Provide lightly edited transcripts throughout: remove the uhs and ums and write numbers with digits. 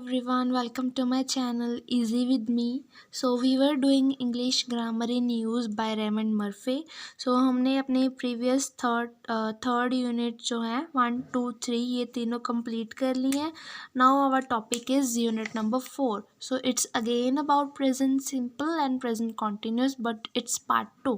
everyone, welcome to my channel Easy with me. So we were doing English grammar in use by Raymond Murphy. So हमने अपने previous third unit जो है 1, 2, 3 ये तीनों complete कर ली हैं. Now our topic is unit number 4. So it's again about present simple and present continuous, but it's part 2.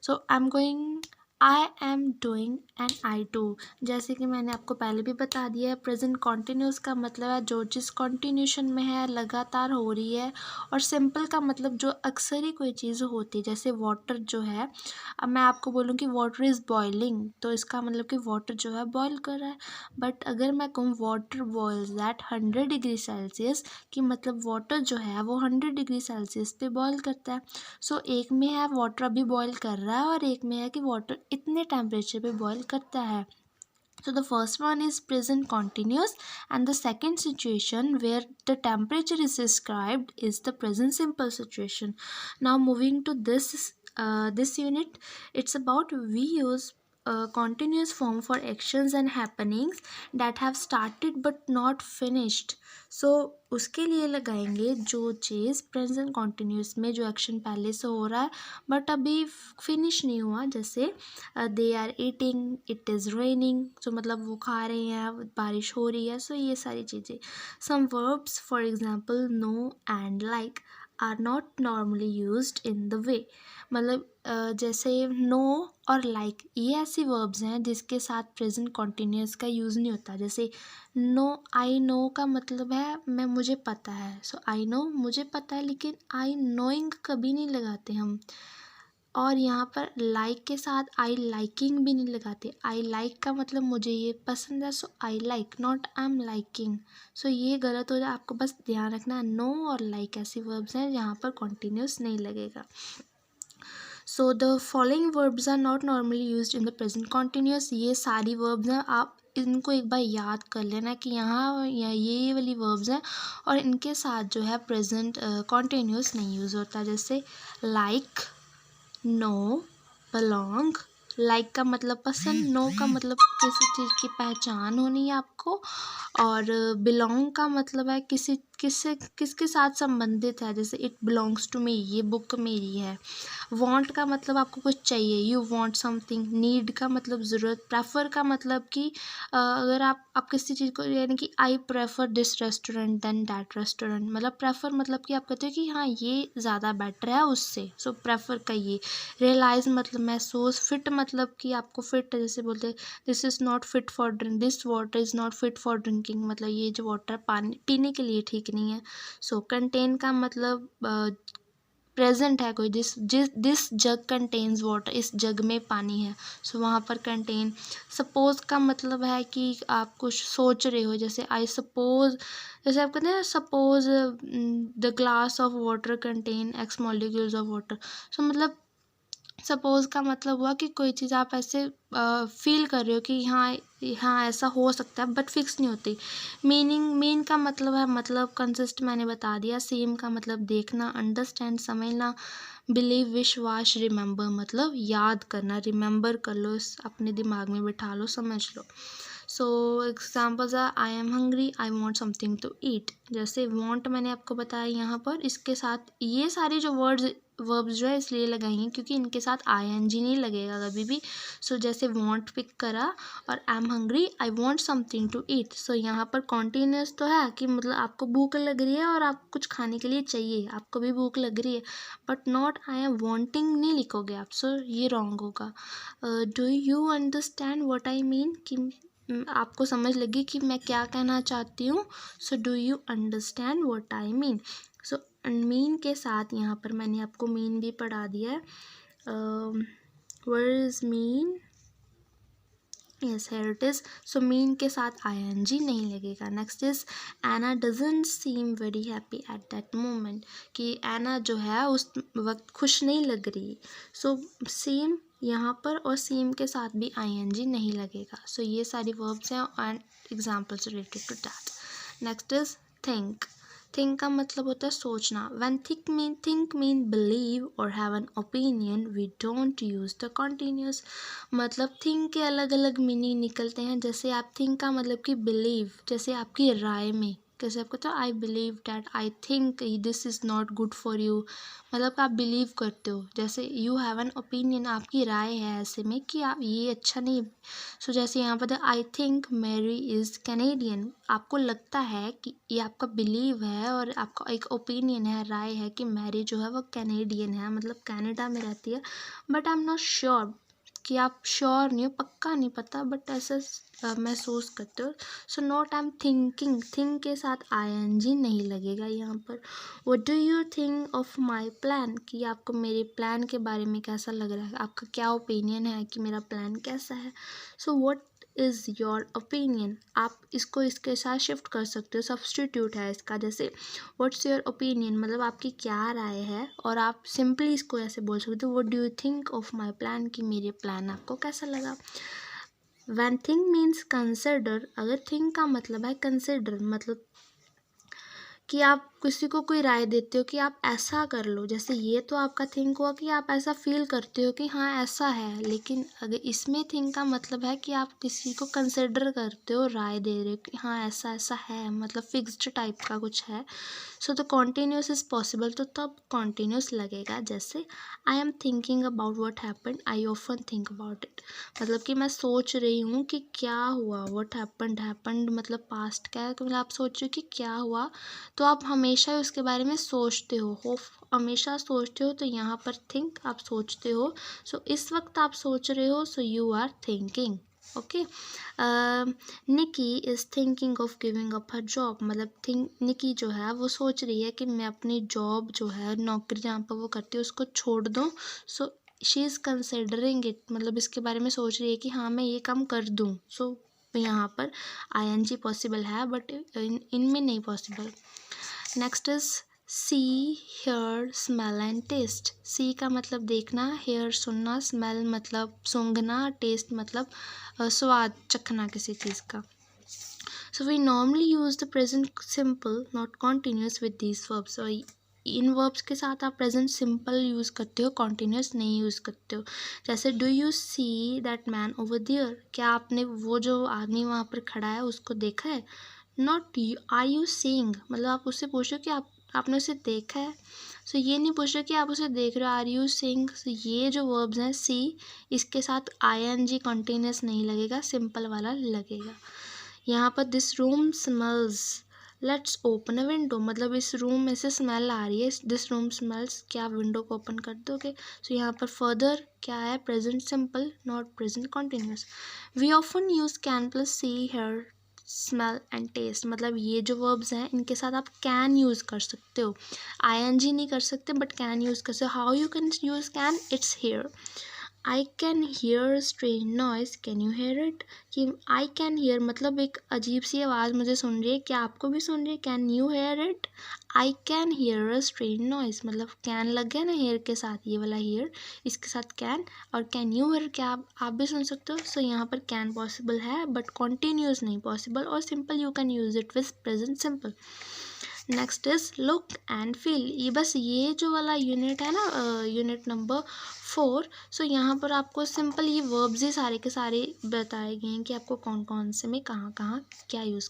So I am doing and I do. जैसे कि मैंने आपको पहले भी बता दिया है, प्रेजेंट कॉन्टीन्यूस का मतलब है जो चीज़ कॉन्टिन्यूशन में है, लगातार हो रही है. और सिंपल का मतलब जो अक्सर ही कोई चीज़ होती है, जैसे वाटर जो है. अब मैं आपको बोलूँ कि वाटर इज़ बॉइलिंग, तो इसका मतलब कि वाटर जो है बॉयल कर रहा है. बट अगर मैं कहूँ water boils at 100 degree Celsius, कि मतलब वाटर जो है वो 100 डिग्री सेल्सियस पे बॉयल करता है. सो एक में है वाटर अभी बॉयल कर रहा है और एक में है कि वाटर इतने टेम्परेचर पे बॉयल करता है. So the first one is present continuous, and the second situation where the temperature is described is the present simple situation. Now moving to this unit, it's about we use continuous form for actions and happenings that have started but not finished. So उसके लिए लगाएंगे जो चीज़ present continuous में जो action पहले से हो रहा है बट अभी फिनिश नहीं हुआ. जैसे they are eating, it is raining, तो मतलब वो खा रहे हैं, बारिश हो रही है. सो ये सारी चीज़ें. Some verbs for example know and like are not normally used in the way. मतलब जैसे नो और लाइक ये ऐसी वर्ब्स हैं जिसके साथ प्रेजेंट कॉन्टिन्यूस का यूज़ नहीं होता. जैसे नो, आई नो का मतलब है मैं मुझे पता है. सो आई नो मुझे पता है, लेकिन आई नोइंग कभी नहीं लगाते हम. और यहाँ पर लाइक के साथ आई लाइकिंग भी नहीं लगाते. आई लाइक का मतलब मुझे ये पसंद है, so I like, not I am liking. So ये गलत हो जाए, आपको बस ध्यान रखना. नो और लाइक ऐसी वर्ब्स हैं जहाँ पर कॉन्टिन्यूस नहीं लगेगा. So the following verbs are not normally used in the present continuous. ये सारी वर्ब्स हैं, आप इनको एक बार याद कर लेना कि यहाँ ये वाली वर्ब्स हैं और इनके साथ जो है प्रेजेंट कॉन्टिन्यूस नहीं यूज़ होता. जैसे लाइक, नो, बिलोंग. लाइक का मतलब पसंद, नो का मतलब किसी चीज़ की पहचान होनी है आपको, और बिलोंग का मतलब है किसके साथ संबंधित है. जैसे इट बिलोंग्स टू मी, ये बुक मेरी है. वांट का मतलब आपको कुछ चाहिए, यू वांट समथिंग. नीड का मतलब ज़रूरत. प्रेफर का मतलब कि अगर आप किसी चीज़ को, यानी कि I prefer this restaurant than that restaurant. मतलब प्रेफर मतलब कि आप कहते हो कि हाँ ये ज़्यादा बेटर है उससे, सो प्रेफर का ये. रियलाइज़ मतलब महसूस. फिट मतलब कि आपको फिट, जैसे बोलते हैं this is not fit for drink, this water is not fit for drinking, मतलब ये जो वाटर पानी पीने के लिए ठीक नहीं है. सो कंटेन का मतलब प्रेजेंट है कोई. दिस जग कंटेन्स वाटर, इस जग में पानी है, सो वहाँ पर कंटेन. सपोज का मतलब है कि आप कुछ सोच रहे हो. जैसे आई सपोज, जैसे आप कहते हैं suppose the glass of water contain X molecules of water. So मतलब सपोज का मतलब हुआ कि कोई चीज़ आप ऐसे फील कर रहे हो कि हाँ ऐसा हो सकता है, बट फिक्स नहीं होती. मीन का मतलब है मतलब कंसिस्ट, मैंने बता दिया. सेम का मतलब देखना, अंडरस्टैंड समझना. बिलीव विश्वास. रिमेंबर मतलब याद करना, रिमेंबर कर लो, अपने दिमाग में बिठा लो, समझ लो. So examples are I am hungry, I want something to eat. जैसे वॉन्ट मैंने आपको बताया यहाँ पर, इसके साथ ये सारी जो वर्ब्स जो है इसलिए लगाएंगे क्योंकि इनके साथ आईएनजी नहीं लगेगा कभी भी. सो जैसे वॉन्ट पिक करा और I am hungry, I want something to eat. So यहाँ पर कॉन्टीन्यूस तो है कि मतलब आपको भूख लग रही है और आप कुछ खाने के लिए चाहिए, आपको भी भूख लग रही है, but not I am wanting नहीं लिखोगे आप. सो ये रॉन्ग होगा. Do you understand what I mean, कि आपको समझ लगी कि मैं क्या कहना चाहती हूँ. So do you understand what I mean. So mean के साथ यहाँ पर मैंने आपको मीन भी पढ़ा दिया है. What is mean, yes here it is. So mean के साथ आईएनजी नहीं लगेगा. Next is Anna doesn't seem very happy at that moment, कि एना जो है उस वक्त खुश नहीं लग रही. सो सेम यहाँ पर और सेम के साथ भी आईएनजी नहीं लगेगा. सो ये सारी वर्ब्स हैं and examples related to that. Next is think. Think का मतलब होता है सोचना. व्हेन थिंक मीन बिलीव और have an opinion, we don't use the continuous. मतलब थिंक के अलग अलग मीनिंग निकलते हैं. जैसे आप थिंक का मतलब कि बिलीव, जैसे आपकी राय में, कैसे आप कहते हो I believe that, I think this is not good for you, मतलब आप बिलीव करते हो। जैसे यू हैव एन ओपिनियन, आपकी राय है ऐसे में कि आप ये अच्छा नहीं। सो जैसे यहाँ पर I think Mary is Canadian, आपको लगता है कि ये आपका बिलीव है और आपका एक ओपिनियन है, राय है कि मैरी जो है वो कैनेडियन है, मतलब कनाडा में रहती है। But I am not sure, कि आप श्योर नहीं हो, पक्का नहीं पता, बट ऐसा महसूस करते हो। So not I am thinking, think के साथ आईएनजी नहीं लगेगा यहाँ पर। What do you think of my plan, कि आपको मेरे प्लान के बारे में कैसा लग रहा है, आपका क्या ओपिनियन है कि मेरा प्लान कैसा है। So what is your opinion, आप इसको इसके साथ शिफ्ट कर सकते हो, सब्सटीट्यूट है इसका। जैसे व्हाट्स योर ओपिनियन मतलब आपकी क्या राय है, और आप सिंपली इसको ऐसे बोल सकते हो what do you think of my plan, कि मेरे प्लान आपको कैसा लगा। व्हेन थिंक मीन्स कंसिडर, अगर थिंक का मतलब है कंसिडर, मतलब कि आप किसी को कोई राय देते हो कि आप ऐसा कर लो। जैसे ये तो आपका थिंक हुआ कि आप ऐसा फील करते हो कि हाँ ऐसा है, लेकिन अगर इसमें थिंक का मतलब है कि आप किसी को कंसिडर करते हो, राय दे रहे हो कि हाँ ऐसा ऐसा है, मतलब फिक्स्ड टाइप का कुछ है। So the continuous is possible, तो तब कॉन्टीन्यूस लगेगा। जैसे I am thinking about what happened, I often think about it, मतलब कि मैं सोच रही हूँ कि क्या हुआ। व्हाट हैपेंड, हैपेंड मतलब पास्ट का है, तो मतलब आप सोच रहे हो कि क्या हुआ, तो आप हमेशा उसके बारे में सोचते हो हमेशा सोचते हो, तो यहाँ पर थिंक आप सोचते हो। सो इस वक्त आप सोच रहे हो, so you are thinking. Okay, Nicky is thinking of giving up her job, मतलब निकी जो है वो सोच रही है कि मैं अपनी जॉब जो है, नौकरी जहाँ पर वो करती है उसको छोड़ दूँ। So she is considering it, मतलब इसके बारे में सोच रही है कि हाँ मैं ये काम कर दूँ। सो यहाँ पर आईएनजी पॉसिबल है, बट इनमें नहीं possible. Next is see, hear, smell and taste. See का मतलब देखना, हेयर सुनना, स्मेल मतलब सूंघना, टेस्ट मतलब स्वाद चखना किसी चीज़ का। So we normally use the present simple not continuous with these verbs. और इन वर्ब्स के साथ आप प्रेजेंट सिंपल यूज़ करते हो, कॉन्टीन्यूस नहीं यूज़ करते हो। जैसे do you see that man over there, क्या आपने वो जो आदमी वहाँ पर खड़ा है उसको देखा है। नॉट आर यू सीइंग, मतलब आप उससे पूछो कि आपने उसे देखा है। सो ये नहीं पूछ रहे कि आप उसे देख रहे हो, आर यू सीइंग। सो ये जो वर्ब्स हैं सी, इसके साथ आईएनजी कॉन्टीन्यूस नहीं लगेगा, सिंपल वाला लगेगा। यहाँ पर this room smells, let's open a window, मतलब इस रूम में से स्मेल आ रही है, दिस रूम स्मेल्स, क्या आप विंडो को ओपन कर दोगे। सो यहाँ पर फर्दर क्या है, present simple not present continuous. We often use can plus see, hear, smell and taste, मतलब ये जो वर्ब्स हैं इनके साथ आप कैन यूज़ कर सकते हो, आईएनजी नहीं कर सकते, बट कैन यूज़ कर सकते हो। How you can use can, it's hear. I can hear strange noise, can you hear it, कि आई कैन हेयर मतलब एक अजीब सी आवाज़ मुझे सुन रही है, क्या आपको भी सुन रही है, can you hear it. I can hear a strange noise, मतलब कैन लग गया ना हेयर के साथ, ये वाला हेयर, इसके साथ कैन, और कैन यू हेयर, क्या आप भी सुन सकते हो। सो यहाँ पर कैन पॉसिबल है, बट कॉन्टीन्यूस नहीं पॉसिबल, और simple you can use it with present simple. Next is look and feel, ये बस ये जो वाला यूनिट है ना, यूनिट नंबर 4। सो यहाँ पर आपको सिंपल ये वर्ब्स ही सारे के सारे बताए गए हैं कि आपको कौन कौन से में कहाँ कहाँ क्या यूज़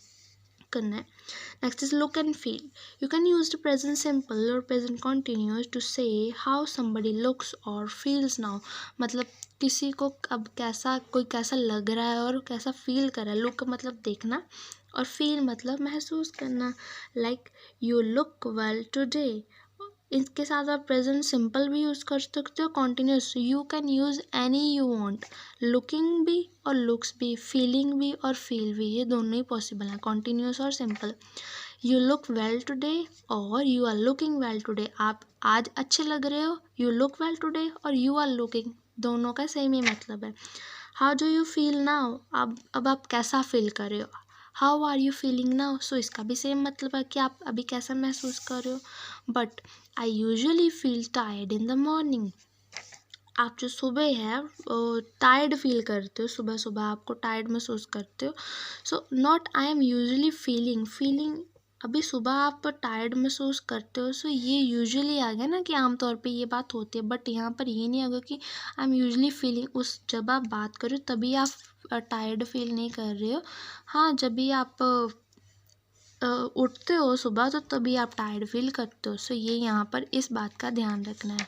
करना है। Next is look and feel, you can use the present simple और प्रेजेंट कॉन्टिन्यूस टू से हाउ समबडी लुक्स और फील्स नाउ, मतलब किसी को अब कैसा, कोई कैसा लग रहा है और कैसा फील कर रहा है। लुक मतलब देखना, और फील मतलब महसूस करना। Like you look well today, इसके साथ आप प्रेजेंट सिंपल भी यूज़ कर सकते हो, continuous, you can use any you want, looking भी और लुक्स भी, फीलिंग भी और फील भी, ये दोनों ही पॉसिबल हैं, कॉन्टिन्यूस और simple. You look well today और you are looking well today, आप आज अच्छे लग रहे हो, यू लुक वेल टुडे और यू आर लुकिंग, दोनों का सेम ही मतलब है। How do you feel now, अब आप कैसा फील कर रहे हो। How are you feeling now, so इसका भी सेम मतलब है कि आप अभी कैसा महसूस कर रहे हो। But I usually feel tired in the morning, आप जो सुबह है टायर्ड फील करते हो, सुबह सुबह आपको टायर्ड महसूस करते हो। So not I M usually feeling, अभी सुबह आप टायर्ड महसूस करते हो। सो ये यूजुअली आ गया ना कि आमतौर पे ये बात होती है, बट यहाँ पर ये नहीं आएगा कि आई एम यूजुअली फीलिंग, उस जब आप बात करो तभी आप टायर्ड फील नहीं कर रहे हो। हाँ, जब भी आप उठते हो सुबह तो तभी आप टायर्ड फील करते हो। सो ये यहाँ पर इस बात का ध्यान रखना है।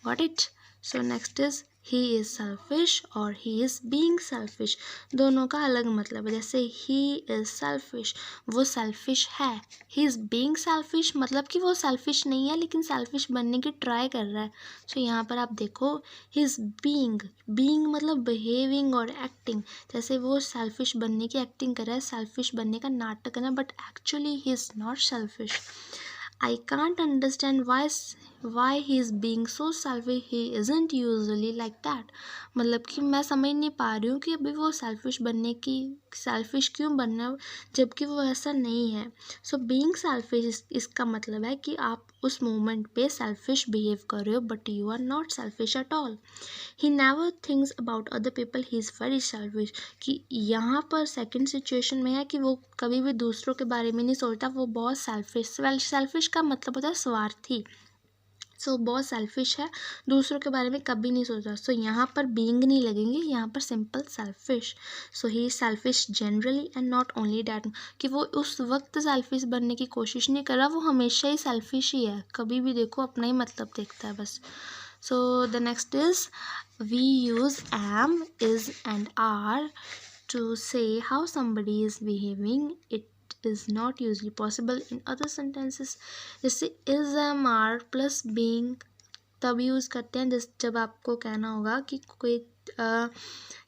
Got it? So next is he is selfish और he is being selfish। दोनों का अलग मतलब है। जैसे he is selfish, वो selfish है। he is being selfish मतलब कि वो selfish नहीं है लेकिन selfish बनने की ट्राई कर रहा है। so यहाँ पर आप देखो he is being मतलब behaving और acting। जैसे वो selfish बनने की acting कर रहा है, selfish बनने का नाटक कर रहा है, but actually he is not selfish। I can't understand why he is being so selfish, he isn't usually like that। मतलब कि मैं समझ नहीं पा रही हूँ कि अभी वो सेल्फिश क्यों बनना है जबकि वो ऐसा नहीं है। सो बीइंग सेल्फिश इसका मतलब है कि आप उस मोमेंट पे सेल्फिश बिहेव कर रहे हो but you are not selfish at all. He never thinks about other people, he is very selfish. कि यहाँ पर सेकंड सिचुएशन में है कि वो कभी भी दूसरों के बारे में नहीं सोचता, वो बहुत सेल्फिश का मतलब होता है स्वार्थी। सो बहुत सेल्फिश है, दूसरों के बारे में कभी नहीं सोचता। सो यहाँ पर बीइंग नहीं लगेंगे, यहाँ पर simple selfish. So he selfish generally and not only that, कि वो उस वक्त सेल्फिश बनने की कोशिश नहीं कर रहा, वो हमेशा ही सेल्फिश ही है, कभी भी देखो अपना ही मतलब देखता है बस। So the next is we use am, is and are to say how somebody is behaving. It is not usually possible in other sentences। जैसे is, am, are plus being तब यूज़ करते हैं जब आपको कहना होगा कि कोई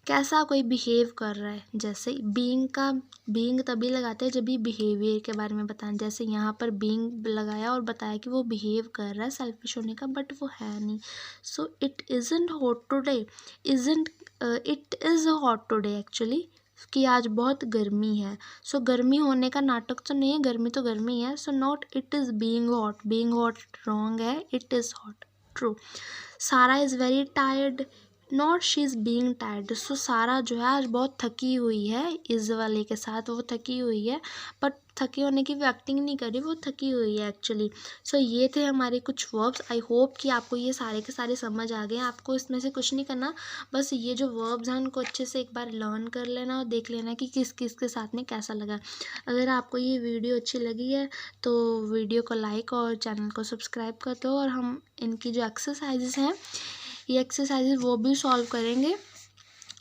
कैसा कोई बिहेव कर रहा है। जैसे बीइंग तभी लगाते हैं जब भी बिहेवियर के बारे में बताएं। जैसे यहाँ पर बीइंग लगाया और बताया कि वो बिहेव कर रहा है सेल्फिश होने का, बट वो है नहीं। So it isn't hot today, it is hot today actually, कि आज बहुत गर्मी है। सो गर्मी होने का नाटक तो नहीं है, गर्मी तो गर्मी है। So not it is being hot wrong है, it is hot true. Sara is very tired, not she is being tired. So Sara जो है आज बहुत थकी हुई है, इज़ वाले के साथ वो थकी हुई है, बट थकी होने की वो एक्टिंग नहीं कर रही, वो थकी हुई है एक्चुअली। सो ये थे हमारे कुछ वर्ब्स। आई होप कि आपको ये सारे के सारे समझ आ गए। आपको इसमें से कुछ नहीं करना, बस ये जो वर्ब्स हैं उनको अच्छे से एक बार लर्न कर लेना और देख लेना कि किस किस के साथ में कैसा लगा। अगर आपको ये वीडियो अच्छी लगी है तो वीडियो को लाइक और चैनल को सब्सक्राइब कर दो। और हम इनकी जो एक्सरसाइजेस हैं, ये एक्सरसाइजेस वो भी सॉल्व करेंगे।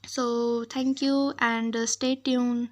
So thank you and stay tune.